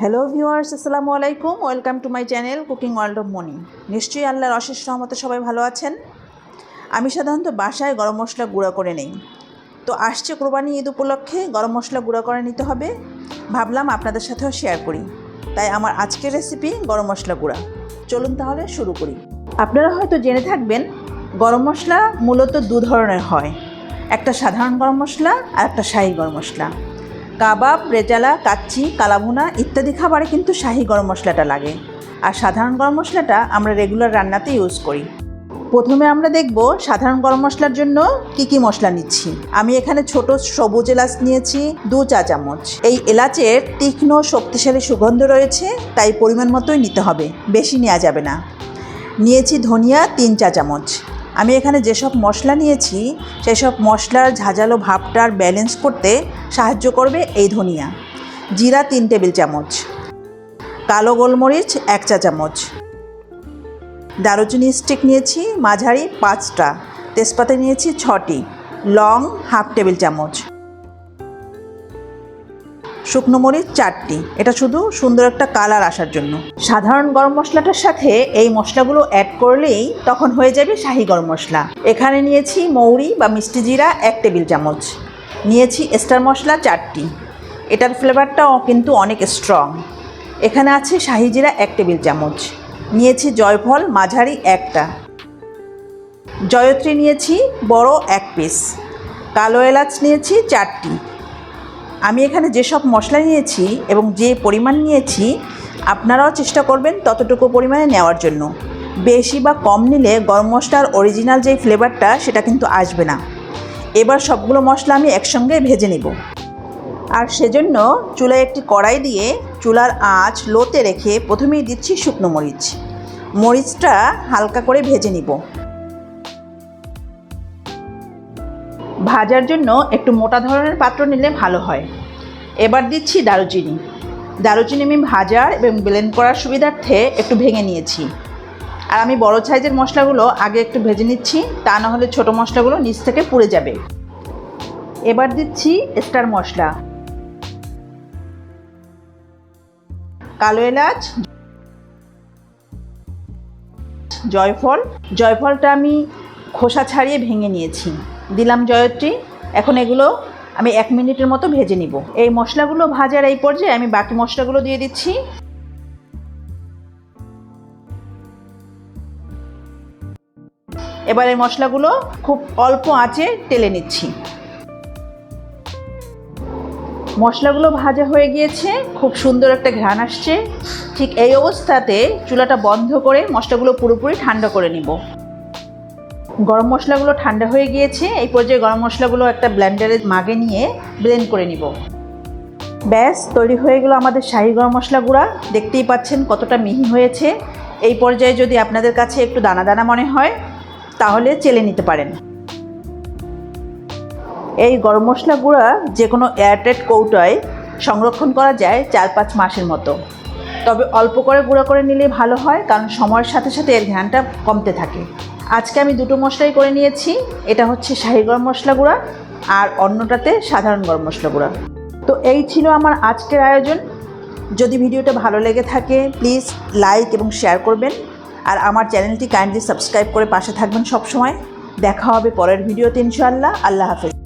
Hello viewers, আসসালামু আলাইকুম। Welcome to my channel cooking world of money. নিশ্চয়ই আল্লাহর অশেষ রহমতে সবাই ভালো আছেন। আমি সাধারণত বাসায় গরম মশলা গুঁড়া করে নেই, তো আসছে কোরবানি ঈদ উপলক্ষে গরম মশলা গুঁড়া করে নিতে হবে, ভাবলাম আপনাদের সাথেও শেয়ার করি। তাই আমার আজকের রেসিপি গরম মশলা গুঁড়া। চলুন তাহলে শুরু করি। আপনারা হয়তো জেনে থাকবেন গরম মশলা মূলত দু ধরনের হয়, একটা সাধারণ গরম মশলা আর একটা শাহী গরম মশলা। কাবাব, রেজালা, কাচ্চি, কালাভুনা ইত্যাদি খাবারে কিন্তু শাহী গরম মশলাটা লাগে, আর সাধারণ গরম মশলাটা আমরা রেগুলার রান্নাতে ইউজ করি। প্রথমে আমরা দেখব সাধারণ গরম মশলার জন্য কি মশলা নিচ্ছি। আমি এখানে ছোট সবুজ এলাচ নিয়েছি 2 চা চামচ। এই এলাচের তীক্ষ্ণ শক্তিশালী সুগন্ধ রয়েছে, তাই পরিমাণ মতোই নিতে হবে, বেশি নেওয়া যাবে না। নিয়েছি ধনিয়া 3 চা চামচ। আমি এখানে যেসব মশলা নিয়েছি সেসব মশলার ঝাঁঝালো ভাবটার ব্যালেন্স করতে সাহায্য করবে এই ধনিয়া। জিরা 3 টেবিল চামচ, কালো গোলমরিচ 1 চা চামচ, দারুচিনি স্টিক নিয়েছি মাঝারি 5টা, তেজপাতা নিয়েছি 6টি, লং 1/2 টেবিল চামচ, শুকনো মরিচ 4টি। এটা শুধু সুন্দর একটা কালার আসার জন্য। সাধারণ গরম মশলাটার সাথে এই মশলাগুলো অ্যাড করলেই তখন হয়ে যাবে শাহী গরম মশলা। এখানে নিয়েছি মৌরি বা মিষ্টি জিরা 1 টেবিল চামচ, নিয়েছি স্টার মশলা 4টি। এটার ফ্লেভারটাও কিন্তু অনেক স্ট্রং। এখানে আছে শাহী জিরা 1 টেবিল চামচ, নিয়েছি জয়ফল মাঝারি 1টা, জয়ত্রী নিয়েছি বড় 1 পিস, কালো এলাচ নিয়েছি 4টি। আমি এখানে যেসব মশলা নিয়েছি এবং যে পরিমাণ নিয়েছি আপনারাও চেষ্টা করবেন ততটুকু পরিমাণে নেওয়ার জন্য। বেশি বা কম নিলে গরম মশলার অরিজিনাল যেই ফ্লেভারটা সেটা কিন্তু আসবে না। এবার সবগুলো মশলা আমি একসঙ্গে ভেজে নেব, আর সেজন্য চুলায় একটি কড়াই দিয়ে চুলার আঁচ লোতে রেখে প্রথমেই দিচ্ছি শুকনো মরিচ। মরিচটা হালকা করে ভেজে নিব। ভাজার জন্য একটু মোটা ধরনের পাত্র নিলে ভালো হয়। এবার দিচ্ছি দারুচিনি। দারুচিনি আমি ভাজার এবং ব্লেন্ড করার সুবিধার্থে একটু ভেঙে নিয়েছি। আর আমি বড় সাইজের মশলাগুলো আগে একটু ভেজে নিচ্ছি, তা না হলে ছোটো মশলাগুলো নিচ থেকে পুড়ে যাবে। এবার দিচ্ছি স্টার মশলা, কালো এলাচ, জয়ফলটা আমি খোসা ছাড়িয়ে ভেঙে নিয়েছি, দিলাম জয়ত্রী। এখন এগুলো আমি 1 মিনিটের মতো ভেজে নিব। এই মশলাগুলো ভাজার এই পর্যায়ে আমি বাকি মশলাগুলো দিয়ে দিচ্ছি। এবার এই মশলাগুলো খুব অল্প আঁচে টেলে নিচ্ছি। মশলাগুলো ভাজা হয়ে গিয়েছে, খুব সুন্দর একটা ঘ্রাণ আসছে। ঠিক এই অবস্থাতে চুলাটা বন্ধ করে মশলাগুলো পুরোপুরি ঠান্ডা করে নিব। গরম মশলাগুলো ঠান্ডা হয়ে গিয়েছে, এই পর্যায়ে গরম মশলাগুলো একটা ব্লেন্ডারের মাগে নিয়ে ব্লেন্ড করে নিব। ব্যাস তৈরি হয়ে গেল আমাদের শাহী গরম মশলা গুঁড়া। দেখতেই পাচ্ছেন কতটা মিহি হয়েছে। এই পর্যায়ে যদি আপনাদের কাছে একটু দানা দানা মনে হয় তাহলে চেলে নিতে পারেন। এই গরম মশলা গুঁড়া যে কোনো এয়ারটাইট কৌটোয় সংরক্ষণ করা যায় 4-5 মাসের মতো। তবে অল্প করে গুঁড়া করে নিলে ভালো হয়, কারণ সময়ের সাথে সাথে এর ঘ্রাণটা কমতে থাকে। আজকে আমি 2টো মশলাই করে নিয়েছি। এটা হচ্ছে শাহী গরম মশলা গুঁড়া আর অন্যটাতে সাধারণ গরম মশলা গুঁড়া। তো এই ছিল আমার আজকের আয়োজন। যদি ভিডিওটা ভালো লেগে থাকে প্লিজ লাইক এবং শেয়ার করবেন, আর আমার চ্যানেলটি কাইন্ডলি সাবস্ক্রাইব করে পাশে থাকবেন সব সময়। দেখা হবে পরের ভিডিওতে ইনশাআল্লাহ। আল্লাহ হাফেজ।